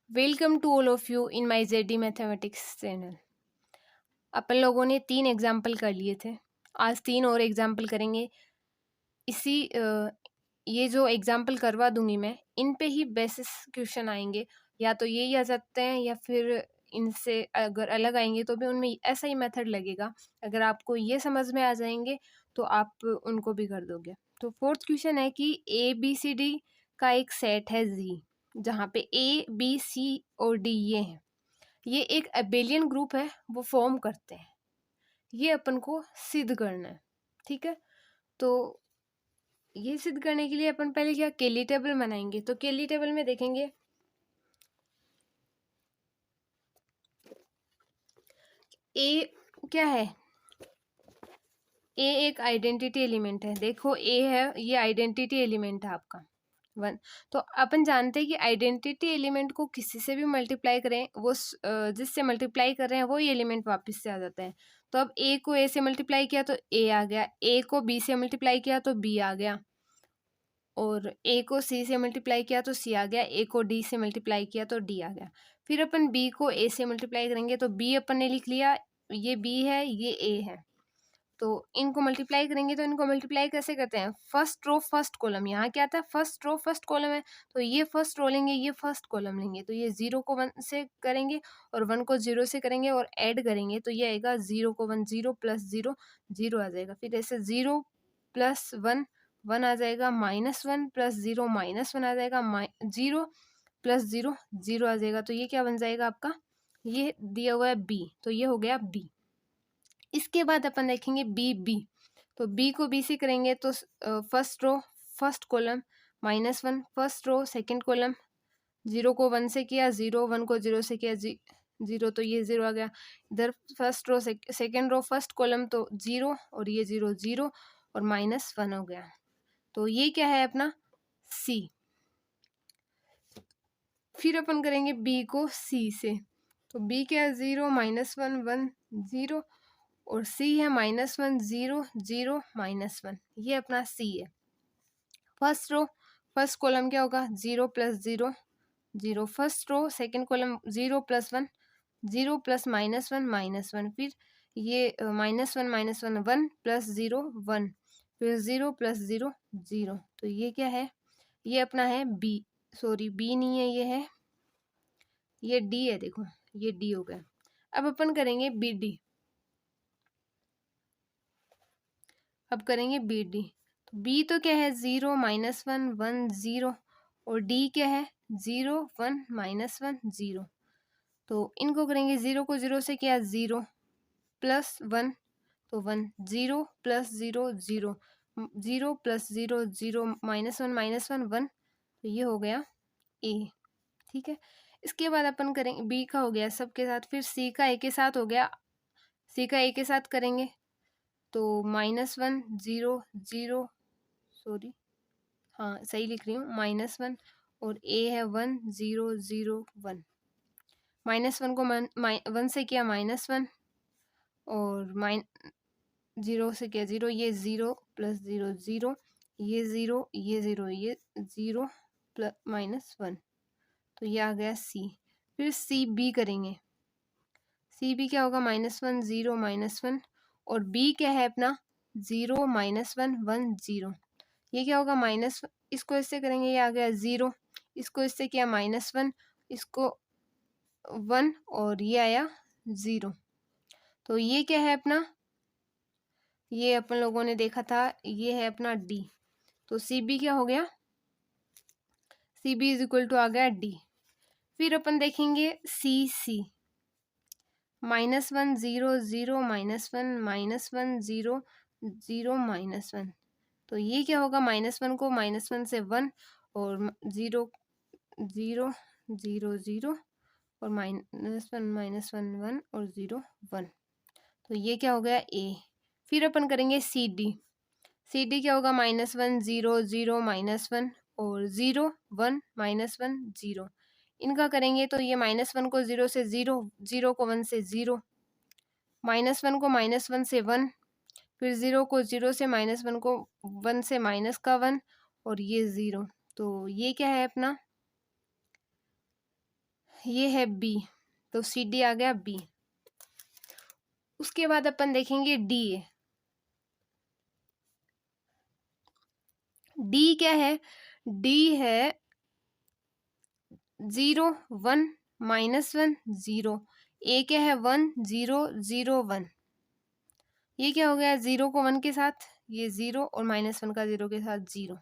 Welcome to all of you in my JD mathematics channel. अपन लोगों ने 3 example कर लिए थे। आज 3 और एग्जाम्पल करेंगे। ये जो एग्जाम्पल करवा दूंगी मैं, इन पे ही बेसिस क्वेश्चन आएंगे। या तो यही आ सकते हैं या फिर इनसे अगर अलग आएंगे तो भी उनमें ऐसा ही मेथड लगेगा। अगर आपको ये समझ में आ जाएंगे तो आप उनको भी कर दोगे। तो फोर्थ क्वेश्चन है कि ABCD का एक सेट है जी, जहाँ पे A B C और D ये हैं। ये एक अबेलियन ग्रुप है, वो फॉर्म करते हैं। ये अपन को सिद्ध करना है। ठीक है, तो ये सिद्ध करने के लिए अपन पहले क्या केली टेबल बनाएंगे। तो केली टेबल में देखेंगे ए क्या है। ए एक आइडेंटिटी एलिमेंट है। देखो ए है, ये आइडेंटिटी एलिमेंट है आपका 1। तो अपन जानते हैं कि आइडेंटिटी एलिमेंट को किसी से भी मल्टीप्लाई करें, वो जिससे मल्टीप्लाई कर रहे हैं वो ये एलिमेंट वापस से आ जाता है। तो अब ए को ए से मल्टीप्लाई किया तो ए आ गया, ए को बी से मल्टीप्लाई किया तो बी आ गया, और ए को सी से मल्टीप्लाई किया तो सी आ गया, ए को डी से मल्टीप्लाई किया तो डी आ गया। फिर अपन बी को ए से मल्टीप्लाई करेंगे तो बी अपन ने लिख लिया, ये बी है ये ए है। तो इनको मल्टीप्लाई करेंगे तो इनको मल्टीप्लाई कैसे करते हैं, फर्स्ट रो फर्स्ट कॉलम। यहाँ क्या आता है, फर्स्ट रो फर्स्ट कॉलम है, तो ये फर्स्ट रो लेंगे, ये फर्स्ट कॉलम लेंगे। तो ये 0 को 1 से करेंगे और 1 को 0 से करेंगे और ऐड करेंगे तो ये आएगा 0 को 1 0 प्लस 0 0 आ जाएगा। फिर ऐसे 0 प्लस 1 1 आ जाएगा, -1 प्लस 0 -1 आ जाएगा, 0 प्लस 0 0 आ जाएगा। तो ये क्या बन जाएगा आपका, ये दिया हुआ है बी, तो ये हो गया बी। इसके बाद अपन देखेंगे बी। तो बी को बी से करेंगे तो first row first column -1, first row second column, 0 को 1 से किया 0, 1 को 0 से किया 0, तो ये 0 आ गया। इधर first row second row first column तो 0 और ये 0 0 और -1 हो गया। तो ये क्या है अपना सी। फिर अपन करेंगे बी को सी से। तो बी क्या है 0 -1 1 0 और सी है -1 0 0 -1, ये अपना सी है। फर्स्ट रो फर्स्ट कॉलम क्या होगा 0 plus 0 0, first row second column 0 plus 1 0 plus -1 फिर ये -1 1 प्लस 0 1, फिर 0 प्लस 0 0। तो ये क्या है, ये अपना है बी, सॉरी बी नहीं है, ये डी है। देखो ये डी हो गया। अब अपन करेंगे बी डी। अब करेंगे बी डी। तो बी तो क्या है 0 -1 1 0 और डी क्या है 0 1 -1 0। तो इनको करेंगे 0 को 0 से किया 0 प्लस 1 तो 1 0 प्लस 0 0 0 प्लस 0 0 -1 1 तो ये हो गया ए। ठीक है, इसके बाद अपन करेंगे बी का हो गया सबके साथ, फिर सी का ए के साथ हो गया, सी का ए के साथ करेंगे तो -1 0 0, सॉरी हाँ सही लिख रही हूँ, -1 और ए है 1 0 0 1। -1 को 1 से किया -1 और 0 से किया 0, ये 0 प्लस 0 0, ये 0 ये 0 ये 0 प्लस -1, तो ये आ गया सी। फिर सी बी करेंगे, सी बी क्या होगा -1 0 -1 और बी क्या है अपना 0 -1 1 0। ये क्या होगा माइनस, इसको इससे करेंगे ये आ गया 0, इसको इससे किया -1, इसको 1 और ये आया 0। तो ये क्या है अपना, ये अपन लोगों ने देखा था, ये है अपना डी। तो सी बी क्या हो गया, C B is equal to आ गया डी। फिर अपन देखेंगे सी सी, -1 0 0 -1 0 0 -1। तो ये क्या होगा -1 को -1 से 1 और 0 0 0 0 और -1 1 और 0 1। तो ये क्या हो गया ए। फिर अपन करेंगे सी डी। सी डी क्या होगा -1 0 0 -1 और 0 1 -1 0। इनका करेंगे तो ये -1 को 0 से 0, 0 को 1 से 0, -1 को -1 से 1, फिर 0 को 0 से -1 को 1 से माइनस का 1 और ये 0। तो ये क्या है अपना, ये है बी, तो सी डी आ गया बी। उसके बाद अपन देखेंगे डी ए। डी क्या है? डी है 0 1 -1 0। ए क्या है? 1 0 0 1। ये क्या हो गया? 0 को 1 के साथ ये 0 और -1 का 0 के साथ 0।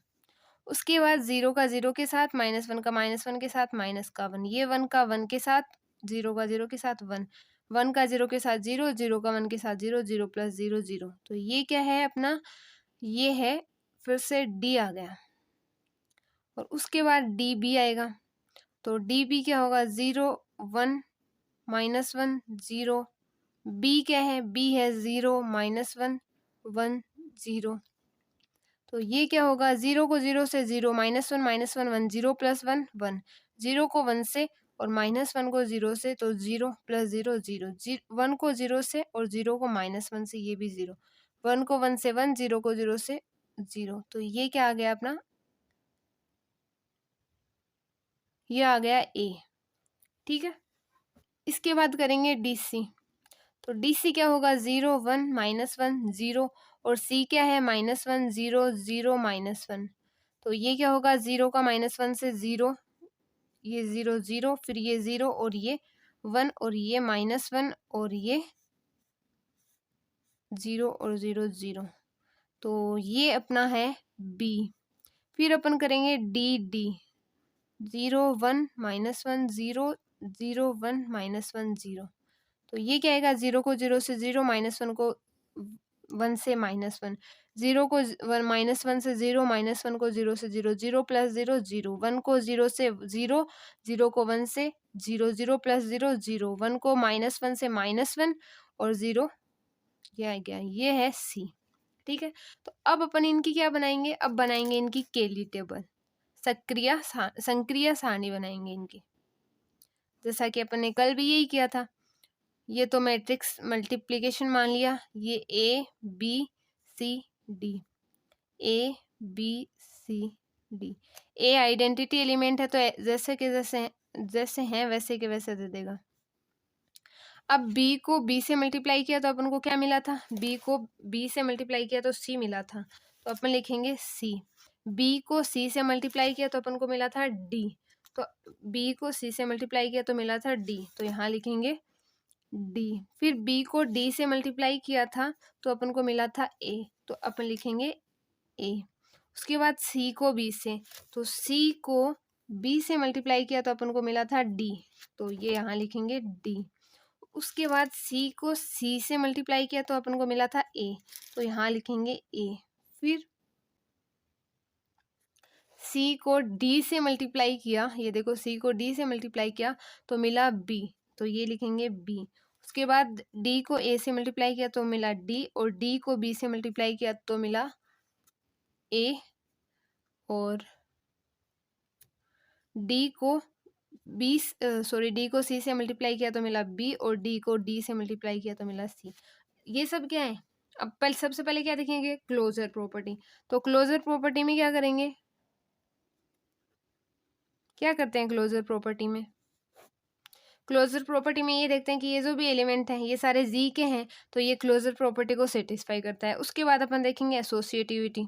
उसके बाद 0 का 0 के साथ, -1 का -1 के साथ, माइनस का 1। ये 1 का 1 के साथ, 0 का 0 के साथ 1, 1 का 0 के साथ 0, 0 का 1 के साथ 0, 0 प्लस 0 0। तो ये क्या है अपना? ये है फिर से डी आ गया। और उसके बाद डी बी आएगा। तो डी बी क्या होगा? 0 1 -1 0। बी क्या है? बी है 0 -1 1 0। तो ये क्या होगा? 0 को 0 से 0, -1 -1 1, 0 प्लस 1 1, 0 को 1 से और -1 को 0 से, तो 0 प्लस 0 0, 1 को 0 से और 0 को -1 से, ये भी 0, 1 को 1 से 1, 0 को 0 से 0। तो ये क्या आ गया अपना? ये आ गया ए। ठीक है। इसके बाद करेंगे डी सी। तो डी सी क्या होगा? 0 1 -1 0, और सी क्या है? -1 0 0 -1। तो ये क्या होगा? 0 का -1 से 0, ये 0 0, फिर ये 0 और ये 1 और ये -1 और ये 0 और 0 0। तो ये अपना है बी। फिर अपन करेंगे डी डी। 0 1 -1 0 0 1 -1 0। तो ये क्या आएगा? 0 को 0 से 0, -1 को 1 से -1, 0 को -1 से 0, -1 को 0 से 0, 0 प्लस 0 0, 1 को 0 से 0, 0 को 1 से 0, 0 प्लस 0 0, 1 को -1 से -1 और 0, ये आ गया। ये है सी। ठीक है। तो अब अपन इनकी क्या बनाएंगे? अब बनाएंगे इनकी केली टेबल, संक्रिया सारणी बनाएंगे इनकी, जैसा कि अपन ने कल भी यही किया था। ये तो मैट्रिक्स मल्टीप्लिकेशन मान लिया। ये A B C D, A B C D. A identity element है, तो जैसे के जैसे हैं वैसे के वैसे दे देगा। अब बी को बी से मल्टीप्लाई किया तो अपन को क्या मिला था? बी को बी से मल्टीप्लाई किया तो सी मिला था, तो अपन लिखेंगे सी। बी को सी से मल्टीप्लाई किया तो अपन को मिला था डी, तो बी को सी से मल्टीप्लाई किया तो मिला था डी, तो यहाँ लिखेंगे डी। फिर बी को डी से मल्टीप्लाई किया था तो अपन को मिला था ए, तो अपन लिखेंगे ए। उसके बाद सी को बी से, तो सी को बी से मल्टीप्लाई किया तो अपन को मिला था डी, तो ये यहाँ लिखेंगे डी। उसके बाद सी को सी से मल्टीप्लाई किया तो अपन को मिला था ए, तो यहाँ लिखेंगे ए। फिर सी को डी से मल्टीप्लाई किया, ये देखो सी को डी से मल्टीप्लाई किया तो मिला बी, तो ये लिखेंगे बी। उसके बाद डी को ए से मल्टीप्लाई किया तो मिला डी, और डी को बी से मल्टीप्लाई किया तो मिला ए, और डी को डी को सी से मल्टीप्लाई किया तो मिला बी, और डी को डी से मल्टीप्लाई किया तो मिला सी। ये सब क्या है? अब सबसे पहले क्या देखेंगे? Closure property. तो क्लोजर प्रॉपर्टी में क्या करेंगे? क्या करते हैं क्लोजर प्रॉपर्टी में? क्लोजर प्रॉपर्टी में ये देखते हैं कि ये जो भी एलिमेंट हैं ये सारे जी के हैं, तो ये क्लोजर प्रॉपर्टी को सेटिस्फाई करता है। उसके बाद अपन देखेंगे एसोसिएटिविटी।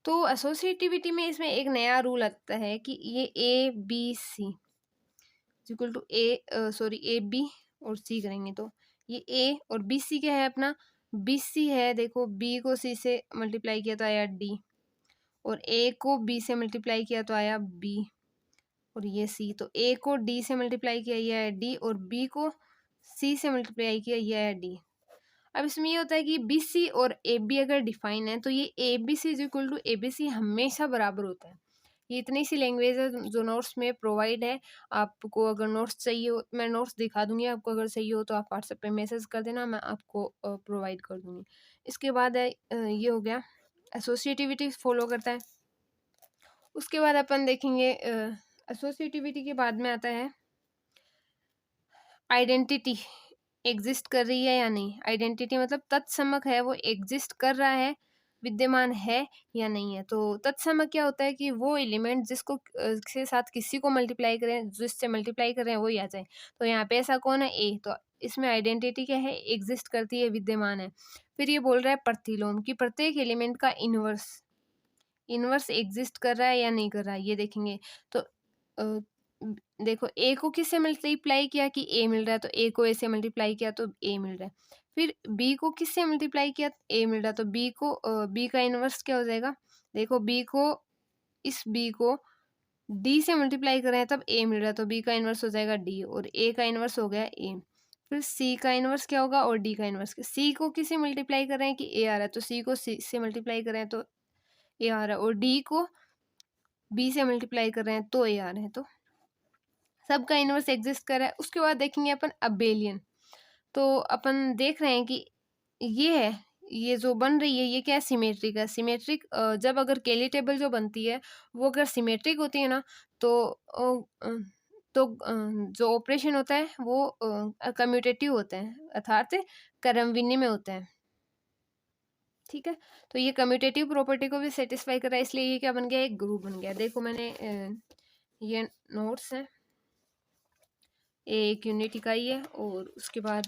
तो एसोसिएटिविटी में इसमें एक नया रूल आता है कि ये A B C equal to A B और सी करेंगे, तो ये ए और बी सी क्या है अपना? बी सी है, देखो बी को सी से मल्टीप्लाई किया तो आया डी, और ए को बी से मल्टीप्लाई किया तो आया बी, और ये सी। तो ए को डी से मल्टीप्लाई किया ये आया डी, और बी को सी से मल्टीप्लाई किया ये आया डी। अब इसमें ये होता है कि बी सी और ए बी अगर डिफाइन है तो ये A B C is equal to A B C हमेशा बराबर होता है। ये इतनी सी लैंग्वेज है जो नोट्स में प्रोवाइड है। आपको अगर नोट्स चाहिए हो, मैं नोट्स दिखा दूंगी आपको, अगर चाहिए हो तो आप व्हाट्सएप पे मैसेज कर देना, मैं आपको प्रोवाइड कर दूंगी। इसके बाद है ये हो गया एसोसिएटिविटी फॉलो करता है। उसके बाद अपन देखेंगे एसोसिएटिविटी के बाद में आता है आइडेंटिटी एग्जिस्ट कर रही है या नहीं। आइडेंटिटी मतलब तत्समक है, वो एग्जिस्ट कर रहा है विद्यमान है या नहीं है। तो तत्सम क्या होता है कि वो एलिमेंट जिसको के साथ किसी को मल्टीप्लाई करें, जिससे मल्टीप्लाई कर रहे हैं वही आ जाए। तो यहाँ पे ऐसा कौन है, ए। तो इसमें आइडेंटिटी क्या है, एग्जिस्ट करती है, विद्यमान है। फिर ये बोल रहा है प्रतिलोम कि प्रत्येक एलिमेंट का इनवर्स एग्जिस्ट कर रहा है या नहीं कर रहा है, ये देखेंगे। तो देखो ए को किससे मल्टीप्लाई किया कि ए मिल रहा है, तो ए को ए से मल्टीप्लाई किया तो ए मिल रहा है। फिर बी को किससे मल्टीप्लाई किया, ए मिल रहा है, तो बी का इनवर्स क्या हो जाएगा, देखो बी को डी से मल्टीप्लाई कर रहे हैं तब ए मिल रहा है, तो बी का इनवर्स हो जाएगा डी, और ए का इनवर्स हो गया ए। फिर सी का इनवर्स क्या होगा, और डी का इनवर्स, सी को किससे मल्टीप्लाई कर रहे हैं कि ए आ रहा है, तो सी को सी से मल्टीप्लाई कर रहे हैं तो ए आ रहा है, और डी को बी से मल्टीप्लाई कर रहे हैं तो ए आ रहे हैं। तो सबका इनवर्स एग्जिस्ट कर रहा है। उसके बाद देखेंगे अपन अबेलियन। तो अपन देख रहे हैं कि ये है, ये जो बन रही है ये क्या है, सिमेट्रिक है। सिमेट्रिक जब अगर केली टेबल जो बनती है वो अगर सिमेट्रिक होती है ना, तो जो ऑपरेशन होता है वो कम्यूटेटिव होते हैं, अर्थात क्रमविन्नी में होते हैं। ठीक है, तो ये कम्यूटेटिव प्रॉपर्टी को भी सेटिस्फाई कर रहा है, इसलिए ये क्या बन गया, एक ग्रुप बन गया। देखो मैंने ये नोट्स है, एक यूनिट इकाई है, और उसके बाद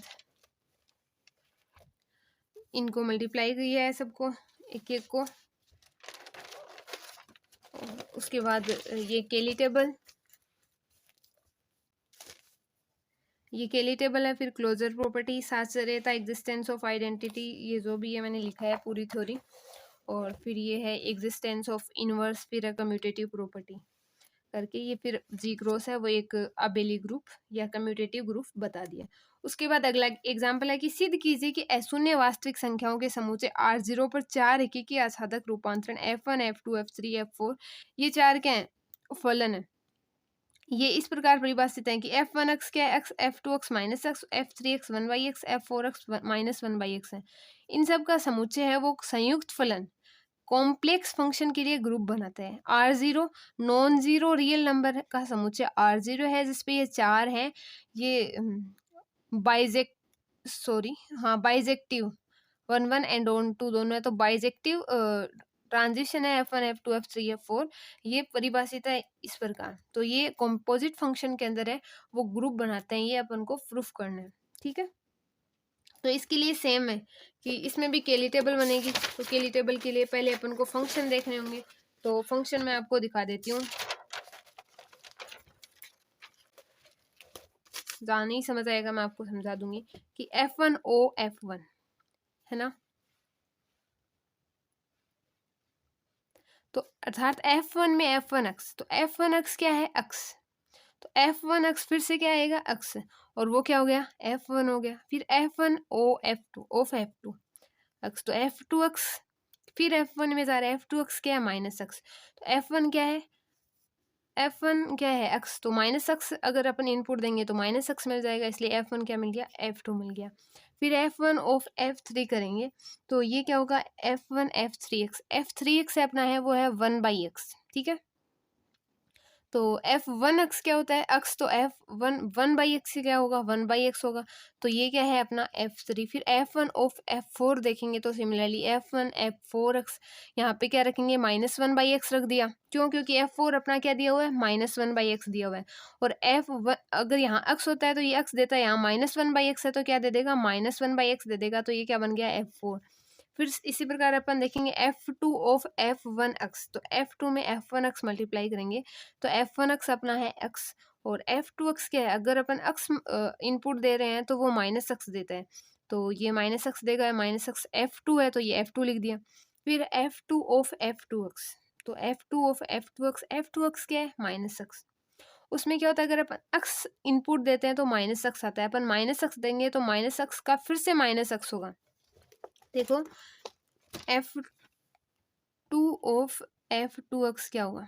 इनको मल्टीप्लाई किया है सबको, एक एक को। उसके बाद ये केली टेबल, ये केली टेबल है। फिर क्लोजर प्रॉपर्टी, साचरेता, एग्जिस्टेंस ऑफ आइडेंटिटी, ये जो भी है मैंने लिखा है पूरी थ्योरी। और फिर ये है एग्जिस्टेंस ऑफ इनवर्स, फिर कम्यूटेटिव प्रॉपर्टी करके ये फिर जी क्रॉस है वो एक अबेली ग्रुप या कम्यूटेटिव ग्रुप बता दिया। उसके बाद अगला एग्जाम्पल है कि सिद्ध कीजिए कि अशून्य वास्तविक संख्याओं के समूचे R0 पर 4 एकीकी आसाधक रूपांतरण F1 F2 F3 F4 ये 4 क्या है, फलन है। ये इस प्रकार परिभाषित है कि F1x क्या है, x, F2x minus x, F3x 1/x, F4x minus 1/x है। इन सब का समुच्चय है वो संयुक्त फलन कॉम्प्लेक्स फंक्शन के लिए ग्रुप बनाते हैं। R0 non zero real number का समुच्चय R0 है जिसपे ये 4 है। ये बाइजेक्टिव 1 1 एंड ऑन 2 दोनों है, तो बाइजेक्टिव ट्रांजिशन है F1 F2 F3 F4। ये परिभाषित है इस प्रकार। तो ये कॉम्पोजिट फंक्शन के अंदर है वो ग्रुप बनाते हैं, ये अपन को प्रूफ करना है। ठीक है, तो इसके लिए सेम है कि इसमें भी केली टेबल बनेगी। तो केली टेबल के लिए पहले अपन को फंक्शन देखने होंगे, तो फंक्शन मैं आपको दिखा देती हूँ, जहाँ नहीं समझ आएगा मैं आपको समझा दूंगी कि F1O F1 है ना, तो अर्थात F1 में F1x, तो F1x क्या है, x, तो F1x फिर से क्या आएगा, x, और वो क्या हो गया, F1 हो गया। फिर F1O F2 of F2 x, तो F2x फिर F1 में जा रहा है, F2x क्या है, माइनस x, तो F1 क्या है, F1 क्या है, x, तो माइनस x अगर अपन इनपुट देंगे तो माइनस x मिल जाएगा, इसलिए F1 क्या मिल गया, F2 मिल गया। फिर F1 ऑफ F3 करेंगे तो ये क्या होगा, F1 F3x, F3x अपना है वो है 1/x। ठीक है, तो F1x क्या होता है, x, तो F1 1/x से क्या होगा, 1/x होगा, तो ये क्या है अपना F3। फिर F1 ऑफ F4 देखेंगे तो सिमिलरली F1 F4x, यहाँ पे क्या रखेंगे, -1/x रख दिया, क्यों, क्योंकि F4 अपना क्या दिया हुआ है, -1/x दिया हुआ है, और F1 अगर यहाँ x होता है तो ये x देता है, यहाँ -1/x है तो क्या दे देगा, -1/x दे देगा, तो ये क्या बन गया, F4। फिर इसी प्रकार अपन देखेंगे F2 ऑफ F1x, तो F2 में F1x मल्टीप्लाई करेंगे तो F1x अपना है x, और F2x क्या है, अगर अपन x इनपुट दे रहे हैं तो वो -x देता है, तो ये -x देगा, -x F2 है तो ये F2 लिख दिया। फिर F2 ऑफ F2x, तो F2 ऑफ F2x, F2x क्या है, -x, उसमें क्या होता है, अगर अपन x इनपुट देते हैं तो -x आता है, अपन -x देंगे तो -x का फिर से -x होगा। देखो F2 ऑफ F2x क्या होगा,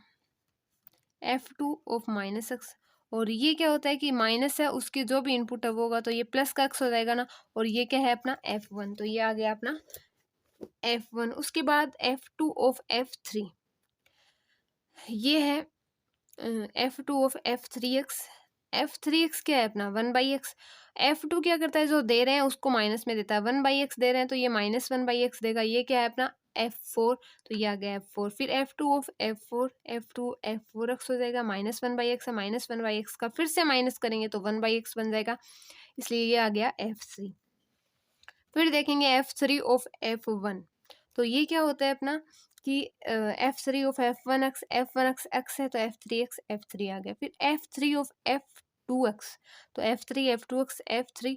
F2 ऑफ -x, और ये क्या होता है कि माइनस है उसकी जो भी इनपुट है वो होगा, तो ये प्लस का x हो जाएगा ना, और ये क्या है अपना F1, तो ये आ गया अपना F1। उसके बाद F2 ऑफ F3, ये है F2 ऑफ F3x, F3x क्या है अपना 1/x, F2 क्या करता है, जो दे रहे हैं उसको माइनस में देता है, 1/x दे रहे हैं तो ये -1/x देगा, ये क्या है अपना F4, तो ये आ गया F4। फिर F2 of F4, F2 F4x हो जाएगा, -1/x है, -1/x का फिर से माइनस करेंगे तो 1/x बन जाएगा, इसलिए ये आ गया F3। फिर देखेंगे F3 ऑफ F1, तो ये क्या होता है अपना कि F3 of F1x, F1x x है तो F3x, F3 आ गया। फिर F3 ऑफ F2x, तो F3 F2x, F3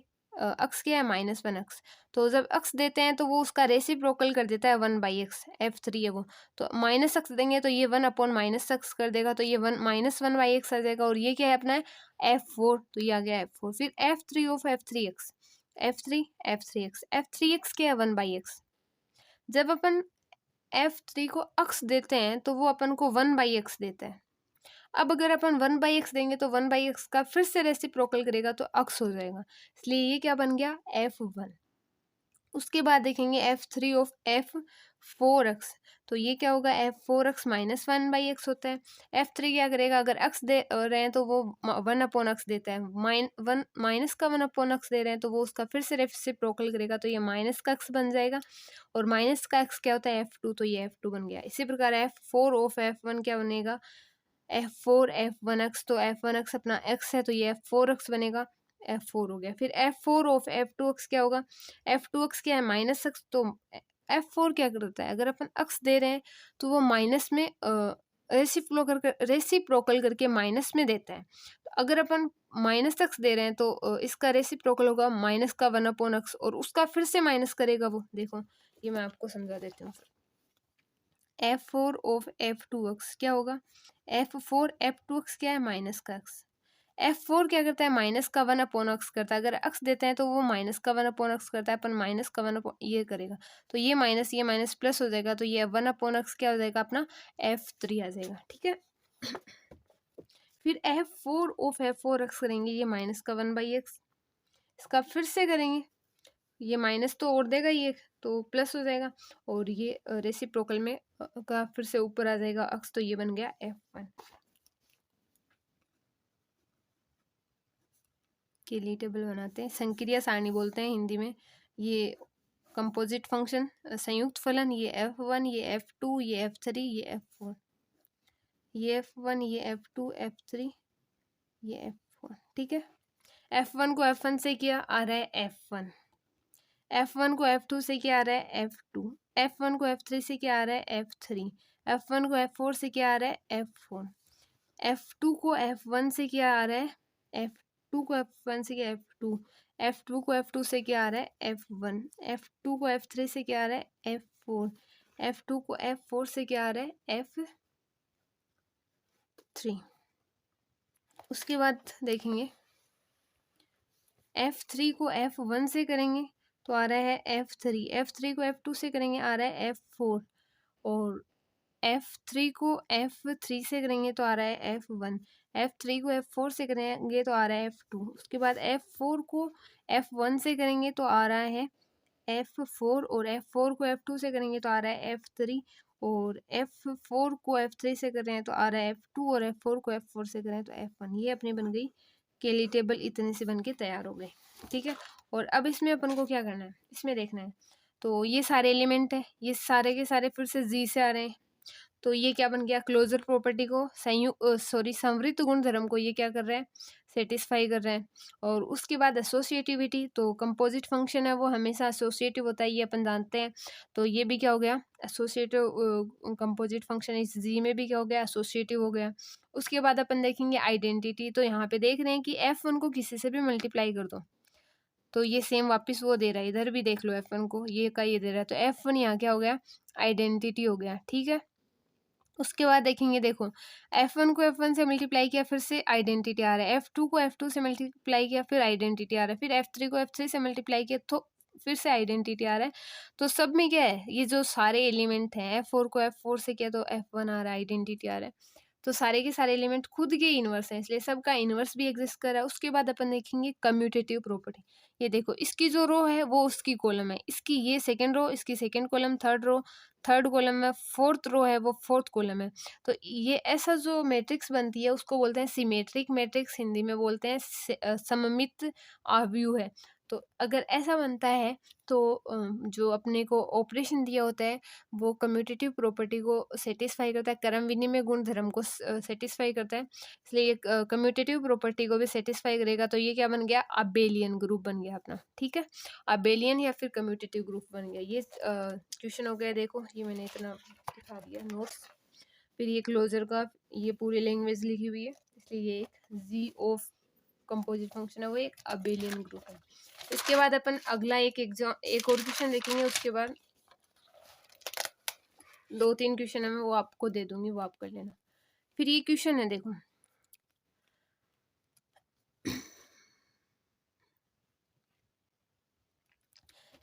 x क्या है -1x, तो जब x देते हैं तो वो उसका रेसिप्रोकल कर देता है 1/x, F3 है वो, तो -x देंगे तो ये 1/-x कर देगा, तो ये -1/x आ जाएगा। और ये क्या है अपना है F4, तो ये आ गया F4। फिर F3 of F3x, F3 F3x, F3x क्या है 1/x, जब अपन F3 को x देते हैं तो वो अपन को 1/x देता है। अब अगर अपन 1/x देंगे तो 1/x का फिर से रेसिप्रोकल करेगा तो x हो जाएगा, इसलिए ये क्या बन गया F1। उसके बाद देखेंगे F3 ऑफ F4x, तो ये क्या होगा F4x -1/x होता है। F3 क्या करेगा, अगर x दे रहे हैं तो वो 1/x देता है, माइनस का 1/x दे रहे हैं तो वो उसका फिर से रेसिप्रोकल करेगा, तो ये माइनस का x बन जाएगा। और माइनस का x क्या होता है F2, तो ये F2 बन गया। इसी प्रकार F4 ऑफ F1 क्या बनेगा F4 F1x, तो F1x अपना x है तो ये F4x बनेगा, F4 हो गया। फिर F4 ऑफ F2x क्या होगा, F2x क्या है -x, तो F4 क्या करता है, अगर अपन x दे रहे हैं तो वो माइनस में रेसिप्रोकल करके माइनस में देता है। तो अगर अपन -x दे रहे हैं तो इसका रेसिप्रोकल होगा माइनस का 1/x, और उसका फिर से माइनस करेगा वो, देखो ये मैं आपको समझा देती हूँ। F4 ऑफ F2x क्या होगा, F4 F2x क्या है माइनस का x, F4 क्या करता है माइनस का 1/x करता है, अगर x देते हैं तो वो माइनस का 1/x करता है, अपन माइनस का 1 ये करेगा तो ये माइनस प्लस हो जाएगा, तो ये 1/x क्या हो जाएगा अपना F3 आ जाएगा, ठीक है। फिर F4 ऑफ F4x करेंगे, ये माइनस का 1/x, इसका फिर से करेंगे, ये माइनस तो और देगा ये, तो प्लस हो जाएगा, और ये रेसिप्रोकल में का फिर से ऊपर आ जाएगा अक्स, तो ये बन गया F1 के लिए टेबल बनाते हैं। संक्रिया सारणी बोलते हैं हिंदी में। ये कंपोजिट फंक्शन संयुक्त फलन, ये F1, ये F2, ये F3, ये F4, ये F1, ये F2, F3, ये F4, ठीक है। F1 को F1 से किया आ रहा है F1, F1 को F2 से क्या आ रहा है F2, F1 को F3 से क्या आ रहा है F3, F1 को F4 से क्या आ रहा है F4, F2 को F1 से क्या आ रहा है F2 को F1 से क्या F2, F2 को F2 से क्या आ रहा है F1, F2 को F3 से क्या आ रहा है F4, F2 को F4 से क्या आ रहा है F3। उसके बाद देखेंगे F3 को F1 से करेंगे तो आ रहा है F3, F3 को F2 से करेंगे आ रहा है F4, और F3 को F3 से करेंगे तो आ रहा है F1, F3 को F4 से करेंगे तो आ रहा है F2। उसके बाद F4 को F1 से करेंगे तो आ रहा है F4, और F4 को F2 से करेंगे तो आ रहा है F3, और F4 को F3 से कर रहे हैं तो आ रहा है F2, और F4 को F4 से करें तो F1। ये अपनी बन गई केली टेबल, इतने से बन के तैयार हो गए, ठीक है। और अब इसमें अपन को क्या करना है, इसमें देखना है, तो ये सारे एलिमेंट है, ये सारे के सारे फिर से जी से आ रहे हैं, तो ये क्या बन गया, क्लोजर प्रॉपर्टी को संवृत गुण धर्म को ये क्या कर रहे हैं, सेटिस्फाई कर रहे हैं। और उसके बाद एसोसिएटिविटी, तो कंपोजिट फंक्शन है वो हमेशा एसोसिएटिव होता है, ये अपन जानते हैं, तो ये भी क्या हो गया एसोसिएटिव, कंपोजिट फंक्शन इस जी में भी क्या हो गया एसोसिएटिव हो गया। उसके बाद अपन देखेंगे आइडेंटिटी, तो यहाँ पे देख रहे हैं कि F1 को किसी से भी मल्टीप्लाई कर दो तो ये सेम वापस वो दे रहा है, इधर भी देख लो F1 को ये का ये दे रहा है, तो F1 यहाँ क्या हो गया आइडेंटिटी हो गया, ठीक है। उसके बाद देखेंगे, देखो F1 को F1 से मल्टीप्लाई किया फिर से आइडेंटिटी आ रहा है, F2 को F2 से मल्टीप्लाई किया फिर आइडेंटिटी आ रहा है, फिर F3 को F3 से मल्टीप्लाई किया तो फिर से आइडेंटिटी आ रहा है। तो सब में क्या है, ये जो सारे एलिमेंट हैं F4 को F4 से किया तो F1 आ रहा है, आइडेंटिटी आ रहा है, तो सारे के सारे एलिमेंट खुद के इनवर्स हैं, इसलिए सबका इनवर्स भी एग्जिस्ट कर रहा है। उसके बाद अपन देखेंगे कम्यूटेटिव प्रॉपर्टी, ये देखो इसकी जो रो है वो उसकी कॉलम है, इसकी ये सेकंड रो, इसकी सेकंड कॉलम, थर्ड कॉलम में, फोर्थ रो है वो फोर्थ कॉलम है, तो ये ऐसा जो मैट्रिक्स बनती है उसको बोलते हैं सिमेट्रिक मैट्रिक्स, हिंदी में बोलते हैं सममित आव्यूह है। तो अगर ऐसा बनता है तो जो अपने को ऑपरेशन दिया होता है वो कम्यूटेटिव प्रॉपर्टी को सेटिस्फाई करता है, क्रम विनिमय गुणधर्म को सेटिस्फाई करता है, इसलिए कम्यूटेटिव प्रॉपर्टी को भी सेटिस्फाई करेगा। तो ये क्या बन गया, अबेलियन ग्रुप बन गया अपना, ठीक है, अबेलियन या फिर कम्यूटेटिव ग्रुप बन गया। ये क्वेश्चन हो गया। देखो ये मैंने इतना दिखा दिया नोट्स। फिर ये क्लोजर का ये पूरी लैंग्वेज लिखी हुई है, इसलिए ये एक जी ऑफ कंपोजिट फंक्शन है, वो एक अबेलियन ग्रुप है। इसके बाद अपन अगला एक और क्वेश्चन देखेंगे, उसके बाद 2-3 क्वेश्चन है मैं वो आपको दे दूंगी, वो आप कर लेना। फिर ये क्वेश्चन है, देखो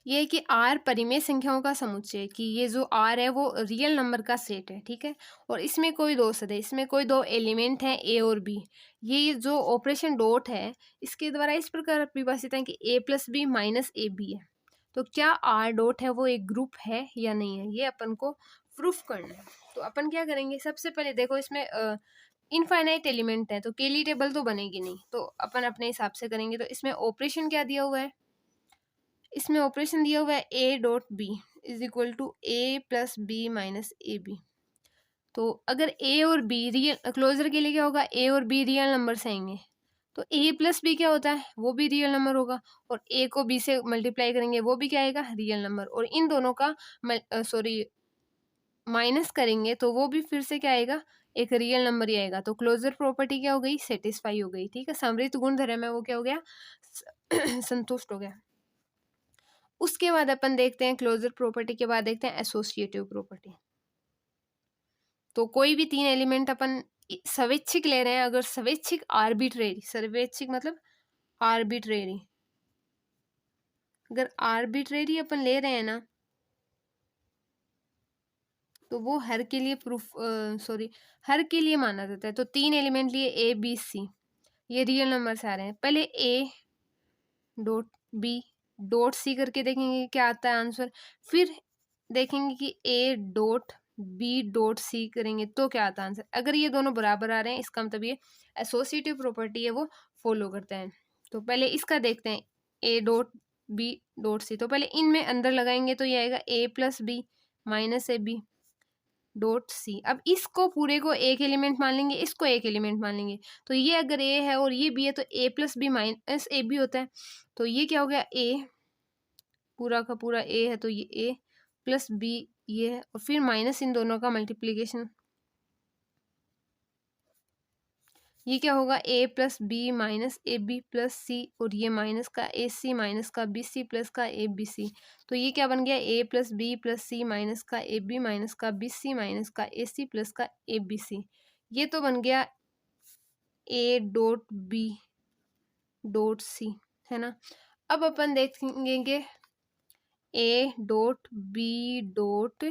ये है कि आर परिमेय संख्याओं का समुच्चय है, कि ये जो आर है वो रियल नंबर का सेट है, ठीक है, और इसमें कोई दो सदस्य, इसमें कोई दो एलिमेंट हैं ए और बी। ये जो ऑपरेशन डॉट है इसके द्वारा इस प्रकार परिभाषित है कि A plus B minus A B है। तो क्या आर डॉट है वो एक ग्रुप है या नहीं है, ये अपन को प्रूफ करना है। तो अपन क्या करेंगे, सबसे पहले देखो इसमें इनफाइनाइट एलिमेंट है तो केली टेबल तो बनेगी नहीं, तो अपन अपने हिसाब से करेंगे। तो इसमें ऑपरेशन क्या दिया हुआ है, इसमें ऑपरेशन दिया हुआ है A dot B is equal to A plus B minus A B. तो अगर ए और बी रियल, क्लोजर के लिए क्या होगा, ए और बी रियल नंबर से आएंगे, तो ए प्लस बी क्या होता है, वो भी रियल नंबर होगा, और ए को बी से मल्टीप्लाई करेंगे वो भी क्या आएगा, रियल नंबर, और इन दोनों का माइनस करेंगे तो वो भी फिर से क्या आएगा, एक रियल नंबर ही आएगा। तो क्लोजर प्रॉपर्टी क्या हो गई, सेटिस्फाई हो गई, ठीक है, समृद्ध गुणधर्म है वो क्या हो गया, संतुष्ट हो गया। उसके बाद अपन देखते हैं क्लोजर प्रॉपर्टी के बाद देखते हैं एसोसिएटिव प्रॉपर्टी। तो कोई भी तीन एलिमेंट अपन स्वैच्छिक ले रहे हैं, अगर स्वैच्छिक आर्बिट्रेरी, स्वैच्छिक मतलब आर्बिट्रेरी, अगर आर्बिट्रेरी अपन ले रहे हैं ना तो वो हर के लिए हर के लिए माना जाता है। तो तीन एलिमेंट लिए ए बी सी, ये रियल नंबर से आ रहे हैं। पहले A dot B dot C करके देखेंगे क्या आता है आंसर, फिर देखेंगे कि A dot B dot C करेंगे तो क्या आता है आंसर। अगर ये दोनों बराबर आ रहे हैं इसका मतलब ये एसोसिएटिव प्रॉपर्टी है वो फॉलो करते हैं। तो पहले इसका देखते हैं, A dot B dot C, तो पहले इनमें अंदर लगाएंगे तो ये आएगा A plus B minus A B dot C. अब इसको पूरे को एक एलिमेंट मान लेंगे, इसको एक एलिमेंट मान लेंगे, तो ये अगर ए है और ये बी है तो A plus B minus A B होता है। तो ये क्या हो गया, ए पूरा का पूरा ए है तो ये ए प्लस बी ये है, और फिर माइनस इन दोनों का मल्टीप्लीकेशन, ये क्या होगा, A plus B minus A B plus C, और ये माइनस का ए सी माइनस का बी सी प्लस का ए बी सी। तो ये क्या बन गया, A plus B plus C minus का ए बी माइनस का बी सी माइनस का ए सी प्लस का ए बी सी। ये तो बन गया A dot B dot C, है ना। अब अपन देखेंगे A dot B dot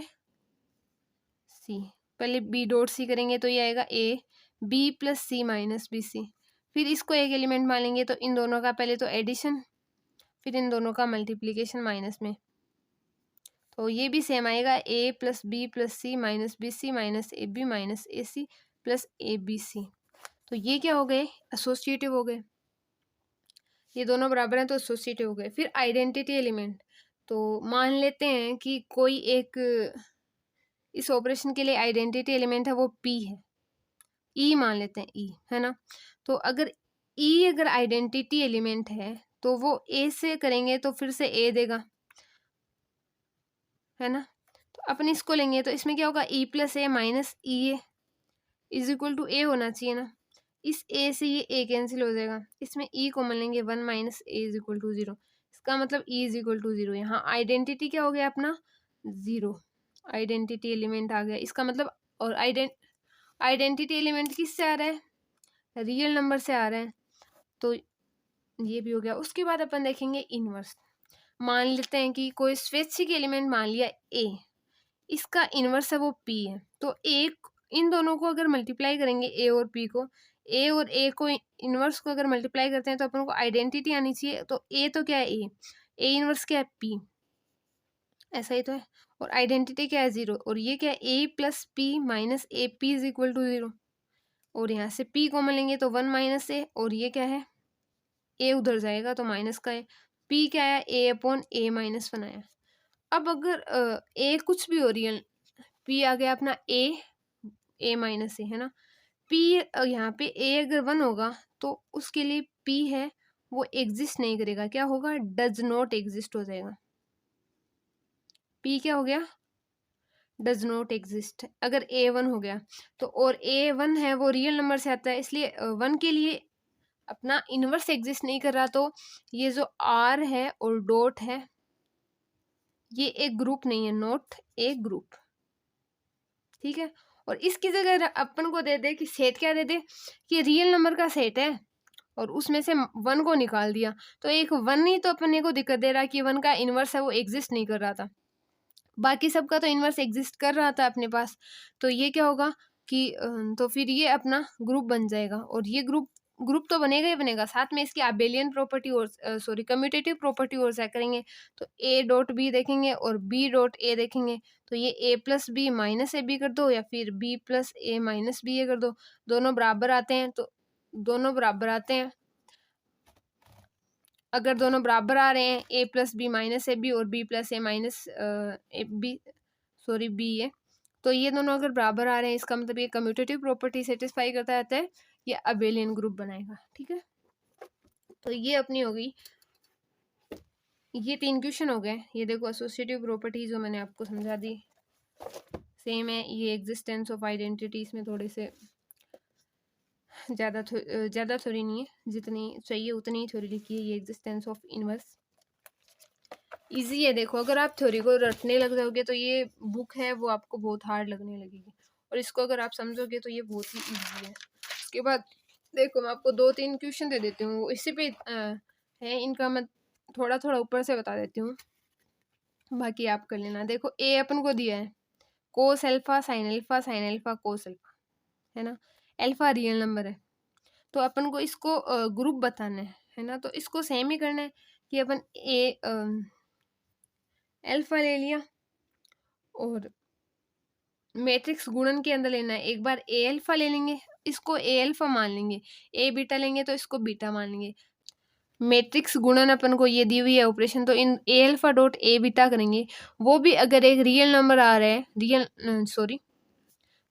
C, पहले बी डॉट सी करेंगे तो ये आएगा A B plus C minus B C, फिर इसको एक एलिमेंट मान लेंगे तो इन दोनों का पहले तो एडिशन, फिर इन दोनों का मल्टीप्लीकेशन माइनस में, तो ये भी सेम आएगा A plus C minus B C minus A B minus A C plus A B C. तो ये क्या हो गए, एसोसिएटिव हो गए, ये दोनों बराबर हैं तो एसोसिएटिव हो गए। फिर आइडेंटिटी एलिमेंट, तो मान लेते हैं कि कोई एक इस ऑपरेशन के लिए आइडेंटिटी एलिमेंट है वो पी है, ई मान लेते हैं ई, है ना। तो अगर ई अगर आइडेंटिटी एलिमेंट है तो वो ए से करेंगे तो फिर से ए देगा, है ना। तो अपन इसको लेंगे तो इसमें क्या होगा, E plus A minus E A is equal to A होना चाहिए ना। इस ए से ये ए कैंसिल हो जाएगा, इसमें ई कॉमन लेंगे, 1 minus A is equal to 0, इसका मतलब ई इज इक्वल टू 0। यहाँ आइडेंटिटी क्या हो गया अपना 0, आइडेंटिटी एलिमेंट आ गया इसका मतलब। और आइडेंटिटी एलिमेंट किससे आ रहा है, रियल नंबर से आ रहा है, तो ये भी हो गया। उसके बाद अपन देखेंगे इनवर्स, मान लेते हैं कि कोई स्वैच्छिक एलिमेंट मान लिया ए, इसका इनवर्स है वो पी है, तो एक इन दोनों को अगर मल्टीप्लाई करेंगे ए और पी को, ए और ए को इनवर्स को अगर मल्टीप्लाई करते हैं तो अपन को आइडेंटिटी आनी चाहिए। तो ए तो क्या है, ए इनवर्स क्या है पी, ऐसा ही तो है, और आइडेंटिटी क्या है 0, और ये क्या है A plus P minus A P is equal to 0, और यहाँ से p कॉमन लेंगे तो 1 माइनस ए, और ये क्या है ए उधर जाएगा तो माइनस का है, P क्या आया, A/A-1 आया। अब अगर A कुछ भी हो रियल, P आ गया अपना A है ना। P यहाँ पे A अगर 1 होगा तो उसके लिए P है वो एग्जिस्ट नहीं करेगा, क्या होगा, डज नॉट एग्जिस्ट हो जाएगा। P क्या हो गया, डज नॉट एग्जिस्ट। अगर A1 हो गया तो, और A1 है वो रियल नंबर से आता है, इसलिए 1 के लिए अपना इनवर्स एग्जिस्ट नहीं कर रहा, तो ये जो R है और डॉट है ये एक ग्रुप नहीं है, नॉट ए ग्रुप, ठीक है। और इसकी जगह अपन को दे दे कि सेट क्या दे दे, कि रियल नंबर का सेट है और उसमें से 1 को निकाल दिया, तो एक 1 ही तो अपने को दिक्कत दे रहा कि 1 का इनवर्स है वो एग्जिस्ट नहीं कर रहा था, बाकी सबका तो इनवर्स एग्जिस्ट कर रहा था अपने पास। तो ये क्या होगा कि तो फिर ये अपना ग्रुप बन जाएगा, और ये ग्रुप तो बनेगा ही बनेगा, साथ में इसकी अबेलियन प्रॉपर्टी और सॉरी कम्यूटेटिव प्रॉपर्टी और चेक करेंगे। तो A डॉट बी देखेंगे और B डॉट ए देखेंगे, तो ये A plus B minus A B कर दो, या फिर B plus A minus B A कर दो, दोनों बराबर आते हैं। तो दोनों बराबर आते हैं, अगर दोनों बराबर आ रहे हैं A plus B minus A B और B plus A minus A B, sorry B है, तो ये दोनों अगर बराबर आ रहे हैं इसका मतलब ये कम्यूटेटिव प्रॉपर्टी सेटिस्फाई करता रहता है, ये अबेलियन ग्रुप बनाएगा, ठीक है। तो ये अपनी हो गई, ये 3 क्वेश्चन हो गए। ये देखो एसोसिएटिव प्रॉपर्टी जो मैंने आपको समझा दी सेम है। ये एग्जिस्टेंस ऑफ आइडेंटिटी, इसमें थोड़े से ज़्यादा थ्योरी नहीं है, जितनी चाहिए उतनी ही थ्योरी लिखी है। ये एग्जिस्टेंस ऑफ इनवर्स इजी है, देखो अगर आप थ्योरी को रटने लग जाओगे तो ये बुक है वो आपको बहुत हार्ड लगने लगेगी, और इसको अगर आप समझोगे तो ये बहुत ही इजी है। उसके बाद देखो मैं आपको 2-3 क्वेश्चन दे देती हूँ, इसी पे है, इनका मैं थोड़ा थोड़ा ऊपर से बता देती हूँ, बाकी आप कर लेना। देखो ए अपन को दिया है कोस alpha sine alpha sine alpha कोस एल्फा, है ना। एल्फा रियल नंबर है, तो अपन को इसको ग्रुप बताना है ना। तो इसको सेम ही करना है कि अपन ए एल्फा ले लिया और मैट्रिक्स गुणन के अंदर लेना है। एक बार ए एल्फा ले लेंगे, इसको ए एल्फा मान लेंगे, ए बीटा लेंगे तो इसको बीटा मान लेंगे। मैट्रिक्स गुणन अपन को ये दी हुई है ऑपरेशन, तो इन ए एल्फा डॉट ए बीटा करेंगे, वो भी अगर एक रियल नंबर आ रहा है,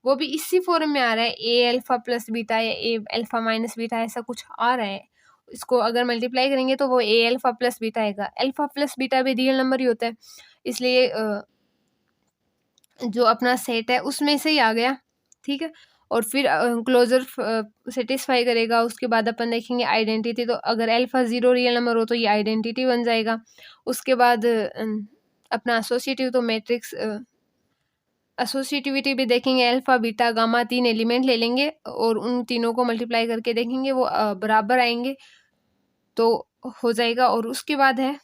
वो भी इसी फॉर्म में आ रहा है, ए एल्फा प्लस बीटा या ए एल्फा माइनस बीटा, ऐसा कुछ आ रहा है, इसको अगर मल्टीप्लाई करेंगे तो वो ए एल्फा प्लस बीटा आएगा। एल्फा प्लस बीटा भी रियल नंबर ही होता है, इसलिए जो अपना सेट है उसमें से ही आ गया, ठीक है। और फिर क्लोजर सेटिस्फाई करेगा। उसके बाद अपन देखेंगे आइडेंटिटी, तो अगर एल्फा 0 रियल नंबर हो तो ये आइडेंटिटी बन जाएगा। उसके बाद अपना एसोसिएटिव, तो मैट्रिक्स एसोसिएटिविटी भी देखेंगे, अल्फा बीटा गामा 3 एलिमेंट ले लेंगे और उन तीनों को मल्टीप्लाई करके देखेंगे, वो बराबर आएंगे तो हो जाएगा। और उसके बाद है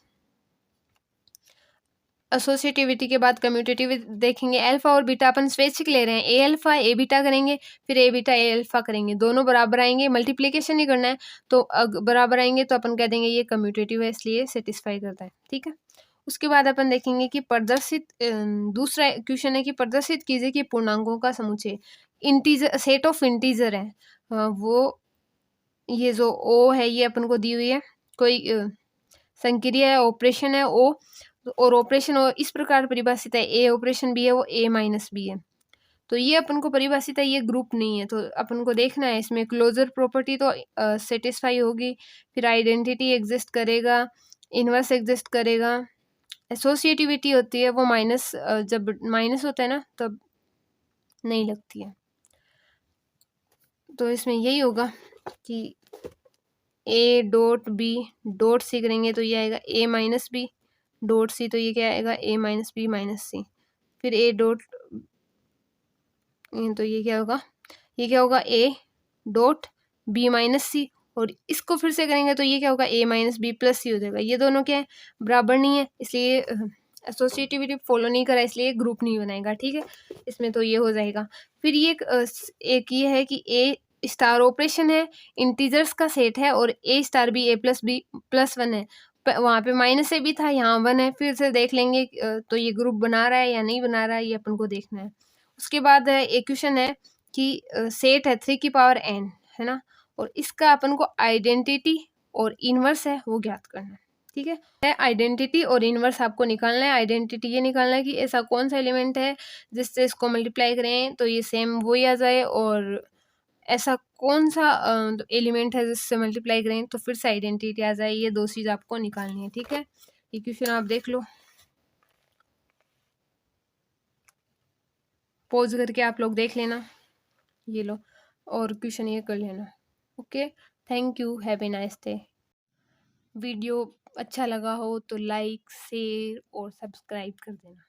एसोसिएटिविटी के बाद कम्यूटेटिव देखेंगे, अल्फा और बीटा अपन स्वैच्छिक ले रहे हैं, ए अल्फा ए बीटा करेंगे, फिर ए बीटा ए अल्फा करेंगे, दोनों बराबर आएंगे, मल्टीप्लिकेशन नहीं करना है, तो बराबर आएंगे तो अपन कह देंगे ये कम्यूटेटिव है, इसलिए सेटिस्फाई करता है, ठीक है। उसके बाद अपन देखेंगे कि प्रदर्शित, दूसरा क्वेश्चन है कि प्रदर्शित कीजिए कि पूर्णांकों का समुच्चय इंटीजर सेट ऑफ इंटीजर है, वो ये जो ओ है ये अपन को दी हुई है, कोई संक्रिया है, ऑपरेशन है ओ, और ऑपरेशन इस प्रकार परिभाषित है, ए ऑपरेशन बी है वो ए माइनस बी है, तो ये अपन को परिभाषित है, ये ग्रुप नहीं है। तो अपन को देखना है इसमें क्लोजर प्रॉपर्टी तो सेटिस्फाई होगी, फिर आइडेंटिटी एग्जिस्ट करेगा, इनवर्स एग्जिस्ट करेगा, एसोसिएटिविटी होती है वो माइनस, जब माइनस होता है ना तब नहीं लगती है। तो इसमें यही होगा कि A dot B dot C करेंगे तो ये आएगा A minus B dot C, तो ये क्या आएगा A minus B minus C, फिर ए डॉट, तो ये क्या होगा A dot B minus C, और इसको फिर से करेंगे तो ये क्या होगा A minus B plus C हो जाएगा। ये दोनों क्या है, बराबर नहीं है, इसलिए एसोसिएटिविटी फॉलो नहीं करा, इसलिए ग्रुप नहीं बनाएगा, ठीक है। इसमें तो ये हो जाएगा। फिर ये एक ये है कि ए स्टार ऑपरेशन है, इंटीजर्स का सेट है, और ए स्टार भी ए प्लस 1 है, वहाँ पे माइनस ए भी था, यहाँ 1 है, फिर से देख लेंगे तो ये ग्रुप बना रहा है या नहीं बना रहा है, ये अपन को देखना है। उसके बाद एक क्वेश्चन है कि सेट है 3 की पावर n, है ना, और इसका अपन को आइडेंटिटी और इनवर्स है वो ज्ञात करना है, ठीक है। आइडेंटिटी और इनवर्स आपको निकालना है। आइडेंटिटी ये निकालना है कि ऐसा कौन सा एलिमेंट है जिससे इसको मल्टीप्लाई करें तो ये सेम वही आ जाए, और ऐसा कौन सा एलिमेंट है जिससे मल्टीप्लाई करें तो फिर से आइडेंटिटी आ जाए। ये दो चीज़ आपको निकालनी है, ठीक है। ये क्वेश्चन आप देख लो, पॉज करके आप लोग देख लेना, ये लो, और क्वेश्चन ये कर लेना। Okay, thank you, have a nice day. Video अच्छा लगा हो तो लाइक, शेयर और सब्सक्राइब कर देना।